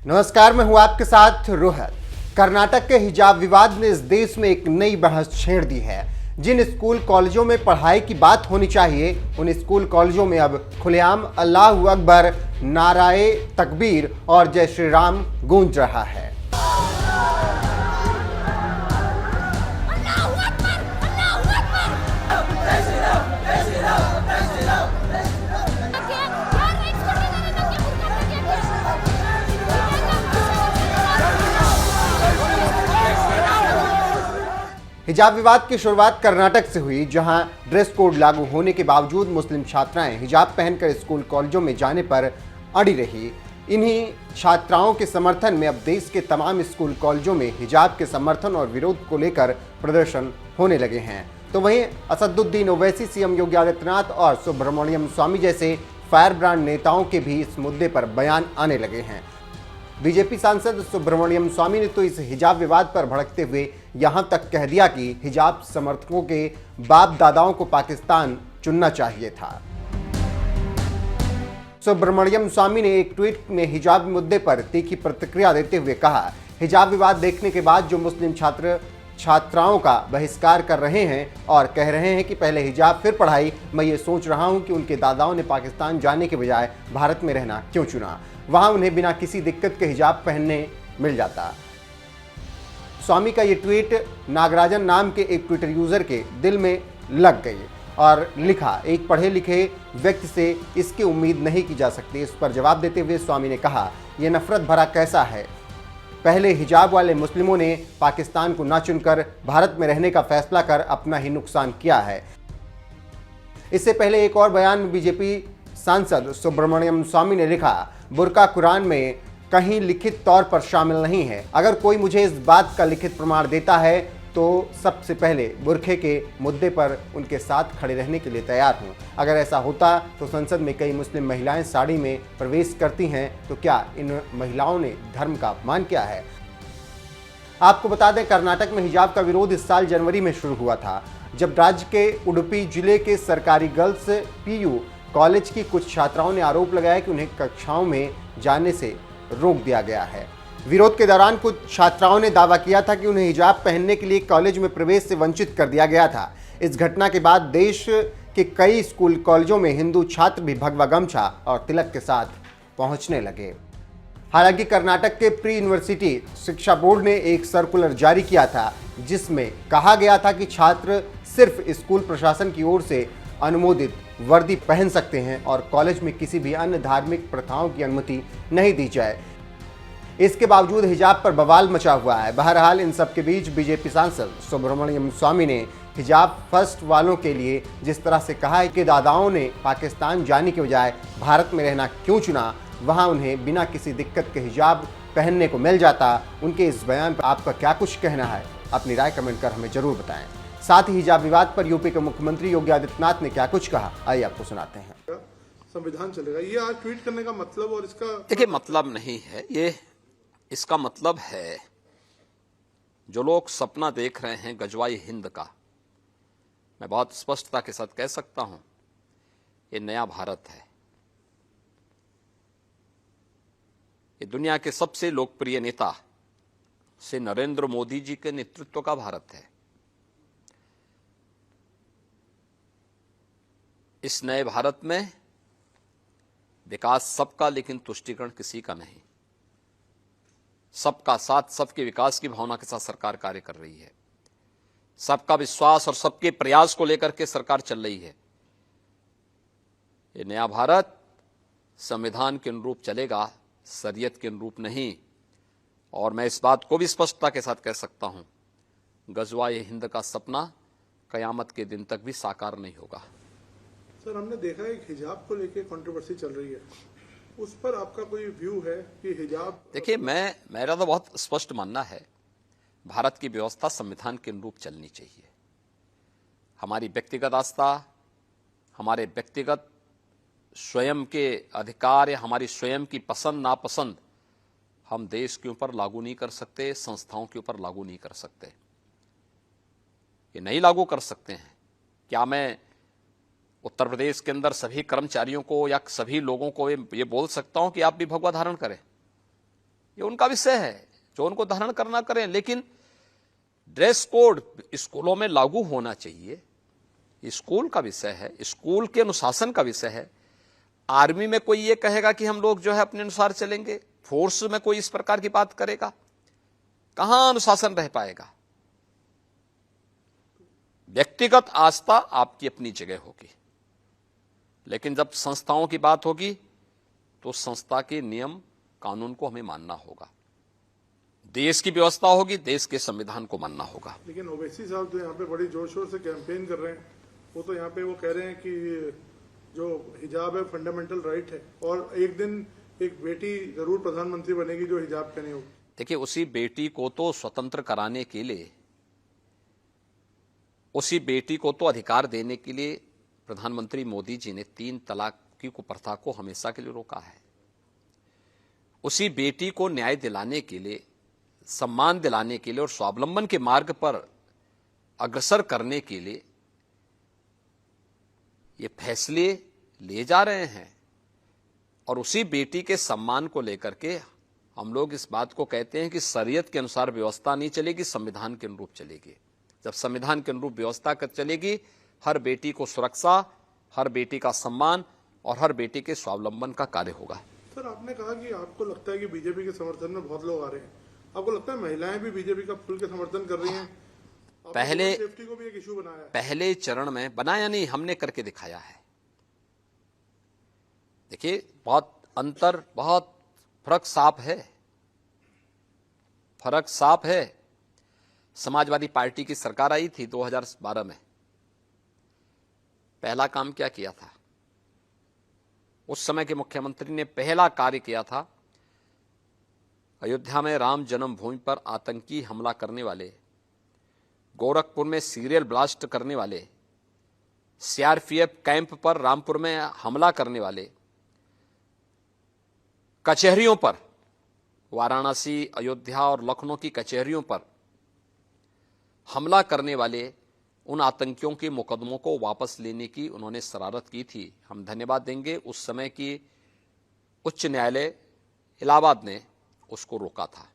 नमस्कार, मैं हूं आपके साथ रोहित। कर्नाटक के हिजाब विवाद ने इस देश में एक नई बहस छेड़ दी है। जिन स्कूल कॉलेजों में पढ़ाई की बात होनी चाहिए, उन स्कूल कॉलेजों में अब खुलेआम अल्लाहू अकबर, नाराए तकबीर और जय श्री राम गूंज रहा है। हिजाब विवाद की शुरुआत कर्नाटक से हुई, जहां ड्रेस कोड लागू होने के बावजूद मुस्लिम छात्राएं हिजाब पहनकर स्कूल कॉलेजों में जाने पर अड़ी रही। इन्हीं छात्राओं के समर्थन में अब देश के तमाम स्कूल कॉलेजों में हिजाब के समर्थन और विरोध को लेकर प्रदर्शन होने लगे हैं। तो वहीं असदुद्दीन ओवैसी, सीएम योगी आदित्यनाथ और सुब्रमण्यम स्वामी जैसे फायर ब्रांड नेताओं के भी इस मुद्दे पर बयान आने लगे हैं। बीजेपी सांसद सुब्रमण्यम स्वामी ने तो इस हिजाब विवाद पर भड़कते हुए यहां तक कह दिया कि हिजाब समर्थकों के बाप दादाओं को पाकिस्तान चुनना चाहिए था। सुब्रमण्यम स्वामी ने एक ट्वीट में हिजाब मुद्दे पर तीखी प्रतिक्रिया देते हुए कहा, हिजाब विवाद देखने के बाद जो मुस्लिम छात्राओं का बहिष्कार कर रहे हैं और कह रहे हैं कि पहले हिजाब फिर पढ़ाई, मैं ये सोच रहा हूं कि उनके दादाओं ने पाकिस्तान जाने के बजाय भारत में रहना क्यों चुना, वहां उन्हें बिना किसी दिक्कत के हिजाब पहनने मिल जाता। स्वामी का ये ट्वीट नागराजन नाम के एक ट्विटर यूजर के दिल में लग गई और लिखा, एक पढ़े लिखे व्यक्ति से इसकी उम्मीद नहीं की जा सकती। इस पर जवाब देते हुए स्वामी ने कहा, यह नफरत भरा कैसा है। पहले हिजाब वाले मुस्लिमों ने पाकिस्तान को न चुनकर भारत में रहने का फैसला कर अपना ही नुकसान किया है। इससे पहले एक और बयान बीजेपी सांसद सुब्रमण्यम स्वामी ने लिखा, बुर्का कुरान में कहीं लिखित तौर पर शामिल नहीं है। अगर कोई मुझे इस बात का लिखित प्रमाण देता है तो सबसे पहले बुरखे के मुद्दे पर उनके साथ खड़े रहने के लिए तैयार हूं। अगर ऐसा होता तो संसद में कई मुस्लिम महिलाएं साड़ी में प्रवेश करती हैं, तो क्या इन महिलाओं ने धर्म का अपमान किया है। आपको बता दें, कर्नाटक में हिजाब का विरोध इस साल जनवरी में शुरू हुआ था, जब राज्य के उडुपी जिले के सरकारी गर्ल्स पीयू कॉलेज की कुछ छात्राओं ने आरोप लगाया कि उन्हें कक्षाओं में जाने से रोक दिया गया है। विरोध के दौरान कुछ छात्राओं ने दावा किया था कि उन्हें हिजाब पहनने के लिए कॉलेज में प्रवेश से वंचित कर दिया गया था। इस घटना के बाद देश के कई स्कूल कॉलेजों में हिंदू छात्र भी भगवा गमछा और तिलक के साथ पहुंचने लगे। हालांकि कर्नाटक के प्री यूनिवर्सिटी शिक्षा बोर्ड ने एक सर्कुलर जारी किया था, जिसमें कहा गया था कि छात्र सिर्फ स्कूल प्रशासन की ओर से अनुमोदित वर्दी पहन सकते हैं और कॉलेज में किसी भी अन्य धार्मिक प्रथाओं की अनुमति नहीं दी जाए। इसके बावजूद हिजाब पर बवाल मचा हुआ है। बहरहाल इन सब के बीच बीजेपी सांसद सुब्रमण्यम स्वामी ने हिजाब फर्स्ट वालों के लिए जिस तरह से कहा है कि दादाओं ने पाकिस्तान जाने के बजाय भारत में रहना क्यों चुना, वहां उन्हें बिना किसी दिक्कत के हिजाब पहनने को मिल जाता। उनके इस बयान पर आपका क्या कुछ कहना है, अपनी राय कमेंट कर हमें जरूर बताएं। साथ ही हिजाब विवाद पर यूपी के मुख्यमंत्री योगी आदित्यनाथ ने क्या कुछ कहा, आइए आपको सुनाते हैं। संविधान चलेगा, ये आज ट्वीट करने का मतलब और इसका देखिए मतलब नहीं है ये, इसका मतलब है जो लोग सपना देख रहे हैं गजवाई हिंद का, मैं बहुत स्पष्टता के साथ कह सकता हूं, ये नया भारत है। ये दुनिया के सबसे लोकप्रिय नेता से नरेंद्र मोदी जी के नेतृत्व का भारत है। इस नए भारत में विकास सबका, लेकिन तुष्टीकरण किसी का नहीं। सबका साथ, सबके विकास की भावना के साथ सरकार कार्य कर रही है। सबका विश्वास और सबके प्रयास को लेकर के सरकार चल रही है। ये नया भारत संविधान के अनुरूप चलेगा, शरीयत के अनुरूप नहीं। और मैं इस बात को भी स्पष्टता के साथ कह सकता हूं, गजवाए हिंद का सपना कयामत के दिन तक भी साकार नहीं होगा। सर, हमने देखा है कि हिजाब को लेकर कंट्रोवर्सी चल रही है, उस पर आपका कोई व्यू है कि हिजाब? देखिए, मेरा तो बहुत स्पष्ट मानना है, भारत की व्यवस्था संविधान के अनुरूप चलनी चाहिए। हमारी व्यक्तिगत आस्था, हमारे व्यक्तिगत स्वयं के अधिकार या हमारी स्वयं की पसंद नापसंद हम देश के ऊपर लागू नहीं कर सकते, संस्थाओं के ऊपर लागू नहीं कर सकते। ये नहीं लागू कर सकते हैं। क्या मैं उत्तर प्रदेश के अंदर सभी कर्मचारियों को या सभी लोगों को ये बोल सकता हूं कि आप भी भगवा धारण करें? ये उनका विषय है, जो उनको धारण करना करें, लेकिन ड्रेस कोड स्कूलों में लागू होना चाहिए। स्कूल का विषय है, स्कूल के अनुशासन का विषय है। आर्मी में कोई ये कहेगा कि हम लोग जो है अपने अनुसार चलेंगे, फोर्स में कोई इस प्रकार की बात करेगा, कहां अनुशासन रह पाएगा। व्यक्तिगत आस्था आपकी अपनी जगह होगी, लेकिन जब संस्थाओं की बात होगी तो संस्था के नियम कानून को हमें मानना होगा। देश की व्यवस्था होगी, देश के संविधान को मानना होगा। लेकिन ओवैसी साहब जो यहाँ पे बड़ी जोर शोर से कैंपेन कर रहे हैं, वो तो यहाँ पे वो कह रहे हैं कि जो हिजाब है फंडामेंटल राइट है, और एक दिन एक बेटी जरूर प्रधानमंत्री बनेगी जो हिजाब पहने होगी। देखिए, उसी बेटी को तो स्वतंत्र कराने के लिए, उसी बेटी को तो अधिकार देने के लिए प्रधानमंत्री मोदी जी ने 3 तलाक की कुप्रथा को हमेशा के लिए रोका है। उसी बेटी को न्याय दिलाने के लिए, सम्मान दिलाने के लिए और स्वावलंबन के मार्ग पर अग्रसर करने के लिए ये फैसले लिए जा रहे हैं। और उसी बेटी के सम्मान को लेकर के हम लोग इस बात को कहते हैं कि शरीयत के अनुसार व्यवस्था नहीं चलेगी, संविधान के अनुरूप चलेगी। जब संविधान के अनुरूप व्यवस्था चलेगी, हर बेटी को सुरक्षा, हर बेटी का सम्मान और हर बेटी के स्वावलंबन का कार्य होगा। सर, आपने कहा कि आपको लगता है कि बीजेपी के समर्थन में बहुत लोग आ रहे हैं, आपको लगता है महिलाएं भी बीजेपी का खुल के समर्थन कर रही हैं? पहले सेफ्टी को भी एक इशू बनाया है। पहले चरण में बनाया नहीं, हमने करके दिखाया है। देखिए, बहुत फर्क साफ है, फर्क साफ है। समाजवादी पार्टी की सरकार आई थी 2012 में, पहला काम क्या किया था? उस समय के मुख्यमंत्री ने पहला कार्य किया था, अयोध्या में राम जन्मभूमि पर आतंकी हमला करने वाले, गोरखपुर में सीरियल ब्लास्ट करने वाले, सीआरपीएफ कैंप पर रामपुर में हमला करने वाले, कचहरियों पर, वाराणसी, अयोध्या और लखनऊ की कचहरियों पर हमला करने वाले उन आतंकियों के मुकदमों को वापस लेने की उन्होंने शरारत की थी। हम धन्यवाद देंगे, उस समय की उच्च न्यायालय इलाहाबाद ने उसको रोका था,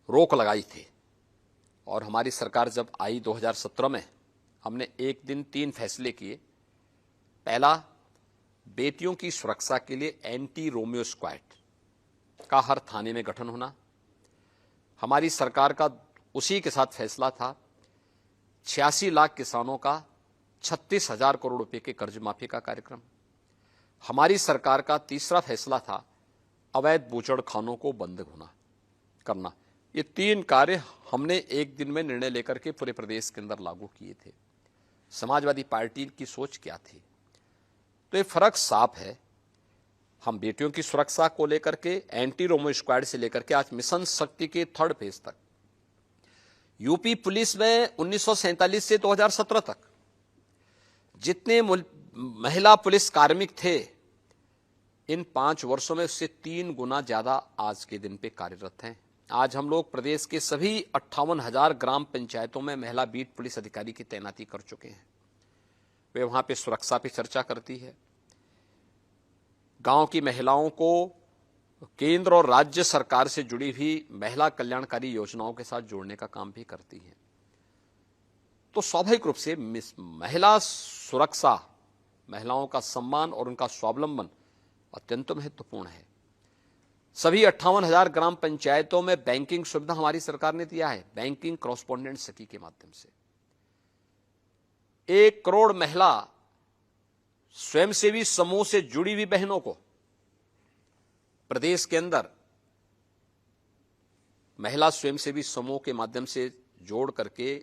रोक लगाई थी। और हमारी सरकार जब आई 2017 में, हमने एक दिन 3 फैसले किए। पहला, बेटियों की सुरक्षा के लिए एंटी रोमियो स्क्वाड का हर थाने में गठन होना। हमारी सरकार का उसी के साथ फैसला था 86 लाख किसानों का 36,000 करोड़ रुपए के कर्ज माफी का कार्यक्रम। हमारी सरकार का तीसरा फैसला था अवैध बूचड़खानों को बंद करना। ये 3 कार्य हमने एक दिन में निर्णय लेकर के पूरे प्रदेश के अंदर लागू किए थे। समाजवादी पार्टी की सोच क्या थी? तो ये फर्क साफ है। हम बेटियों की सुरक्षा को लेकर के एंटी रोमियो स्क्वाड से लेकर के आज मिशन शक्ति के 3rd फेज तक, यूपी पुलिस में 1947 से 2017 तक जितने महिला पुलिस कार्मिक थे, इन 5 वर्षों में उससे 3 गुना ज्यादा आज के दिन पे कार्यरत हैं। आज हम लोग प्रदेश के सभी 58,000 ग्राम पंचायतों में महिला बीट पुलिस अधिकारी की तैनाती कर चुके हैं। वे वहां पे सुरक्षा पे चर्चा करती है, गांव की महिलाओं को केंद्र और राज्य सरकार से जुड़ी हुई महिला कल्याणकारी योजनाओं के साथ जोड़ने का काम भी करती है। तो स्वाभाविक रूप से महिला सुरक्षा, महिलाओं का सम्मान और उनका स्वावलंबन अत्यंत महत्वपूर्ण है। सभी 58,000 ग्राम पंचायतों में बैंकिंग सुविधा हमारी सरकार ने दिया है, बैंकिंग कॉरेस्पोंडेंट सखी के माध्यम से। 1 करोड़ महिला स्वयंसेवी समूह से जुड़ी हुई बहनों को प्रदेश के अंदर महिला स्वयंसेवी समूह के माध्यम से जोड़ करके,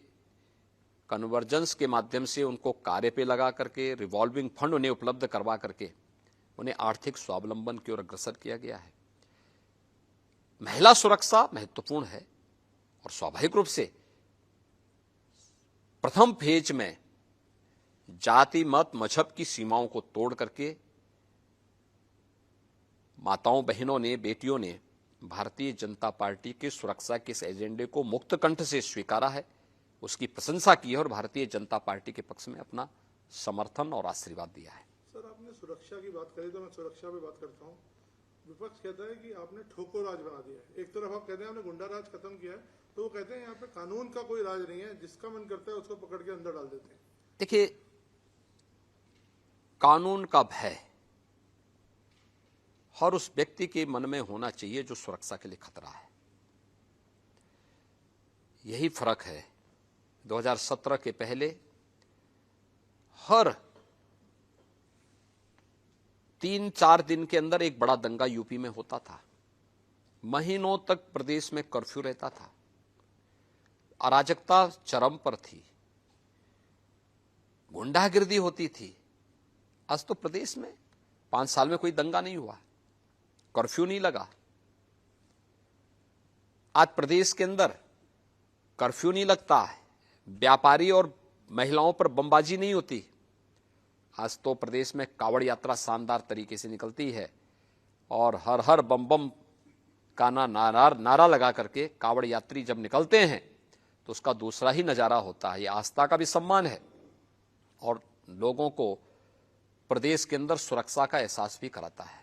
कन्वर्जेंस के माध्यम से उनको कार्य पे लगा करके, रिवॉल्विंग फंड उन्हें उपलब्ध करवा करके उन्हें आर्थिक स्वावलंबन की ओर अग्रसर किया गया है। महिला सुरक्षा महत्वपूर्ण है और स्वाभाविक रूप से प्रथम फेज में जाति, मत, मजहब की सीमाओं को तोड़ करके माताओं, बहनों ने, बेटियों ने भारतीय जनता पार्टी के सुरक्षा के इस एजेंडे को मुक्त कंठ से स्वीकारा है, उसकी प्रशंसा की है और भारतीय जनता पार्टी के पक्ष में अपना समर्थन और आशीर्वाद दिया है। सर, आपने सुरक्षा की बात करी तो मैं सुरक्षा पे बात करता हूँ। विपक्ष कहता है कि आपने ठोको राज बना दिया है। एक तरफ आप कहते हैं आपने गुंडा राज खत्म किया है, तो वो कहते हैं यहाँ पे कानून का कोई राज नहीं है, जिसका मन करता है उसको पकड़ के अंदर डाल देते हैं। देखिए, कानून का भय हर उस व्यक्ति के मन में होना चाहिए जो सुरक्षा के लिए खतरा है। यही फर्क है। 2017 के पहले हर 3-4 दिन के अंदर एक बड़ा दंगा यूपी में होता था। महीनों तक प्रदेश में कर्फ्यू रहता था, अराजकता चरम पर थी, गुंडागिर्दी होती थी। आज तो प्रदेश में 5 साल में कोई दंगा नहीं हुआ, कर्फ्यू नहीं लगा। आज प्रदेश के अंदर कर्फ्यू नहीं लगता है, व्यापारी और महिलाओं पर बमबाजी नहीं होती। आज तो प्रदेश में कावड़ यात्रा शानदार तरीके से निकलती है और हर हर बम बम का नारा लगा करके कावड़ यात्री जब निकलते हैं तो उसका दूसरा ही नज़ारा होता है। ये आस्था का भी सम्मान है और लोगों को प्रदेश के अंदर सुरक्षा का एहसास भी कराता है।